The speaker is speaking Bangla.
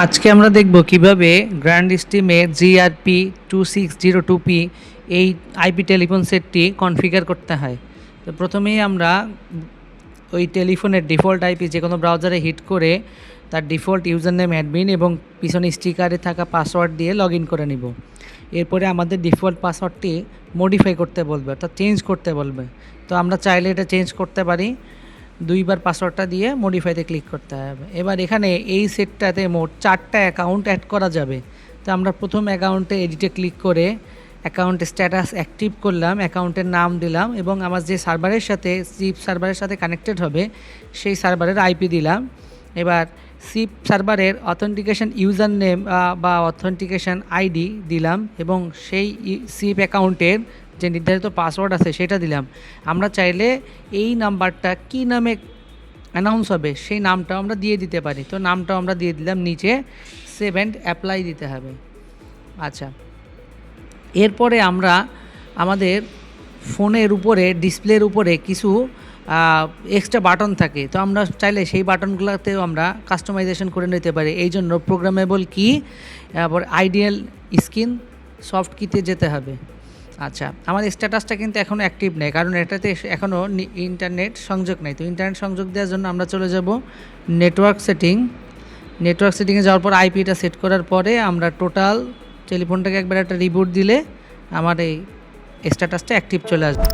আজকে আমরা দেখব কিভাবে গ্র্যান্ড স্টিমে জিআরপি 2602P এই আইপি টেলিফোন সেটটি কনফিগার করতে হয়। তো প্রথমেই আমরা ওই টেলিফোনের ডিফল্ট আইপি যে কোনো ব্রাউজারে হিট করে তার ডিফল্ট ইউজার নেম অ্যাডমিন এবং পিছনে স্টিকারে থাকা পাসওয়ার্ড দিয়ে লগ ইন করে নিব। এরপরে আমাদের ডিফল্ট পাসওয়ার্ডটি মডিফাই করতে বলবে, অর্থাৎ চেঞ্জ করতে বলবে। তো আমরা চাইলে এটা চেঞ্জ করতে পারি, দুইবার পাসওয়ার্ডটা দিয়ে মডিফাইতে ক্লিক করতে হবে। এবার এখানে এই সেটটাতে মোট 4টা অ্যাকাউন্ট অ্যাড করা যাবে। তো আমরা প্রথম অ্যাকাউন্টে এডিটে ক্লিক করে অ্যাকাউন্ট স্ট্যাটাস অ্যাক্টিভ করলাম, অ্যাকাউন্টের নাম দিলাম এবং আমার যে সার্ভারের সাথে সিপ সার্ভারের সাথে কানেক্টেড হবে সেই সার্ভারের আইপি দিলাম। এবার সিপ সার্ভারের অথেন্টিকেশন ইউজার নেম বা অথেন্টিকেশন আইডি দিলাম এবং সেই সিপ অ্যাকাউন্টের যে নির্ধারিত পাসওয়ার্ড আছে সেটা দিলাম। আমরা চাইলে এই নাম্বারটা কী নামে অ্যানাউন্স হবে সেই নামটাও আমরা দিয়ে দিতে পারি। তো নামটাও আমরা দিয়ে দিলাম, নিচে সেভ অ্যান্ড অ্যাপ্লাই দিতে হবে। আচ্ছা, এরপরে আমরা আমাদের ফোনের উপরে ডিসপ্লের উপরে কিছু এক্সট্রা বাটন থাকে, তো আমরা চাইলে সেই বাটনগুলোতেও আমরা কাস্টমাইজেশন করে নিতে পারি। এই জন্য প্রোগ্রামেবল কি আবার আইডিয়াল স্ক্রিন সফট কিতে যেতে হবে। আচ্ছা, আমার স্ট্যাটাসটা কিন্তু এখনও অ্যাক্টিভ নেই, কারণ এটাতে এখনও ইন্টারনেট সংযোগ নেই। তো ইন্টারনেট সংযোগ দেওয়ার জন্য আমরা চলে যাব নেটওয়ার্ক সেটিংয়ে যাওয়ার পর আইপিটা সেট করার পরে আমরা টোটাল টেলিফোনটাকে একবার একটা রিবুট দিলে আমার এই স্ট্যাটাসটা অ্যাক্টিভ চলে আসবে।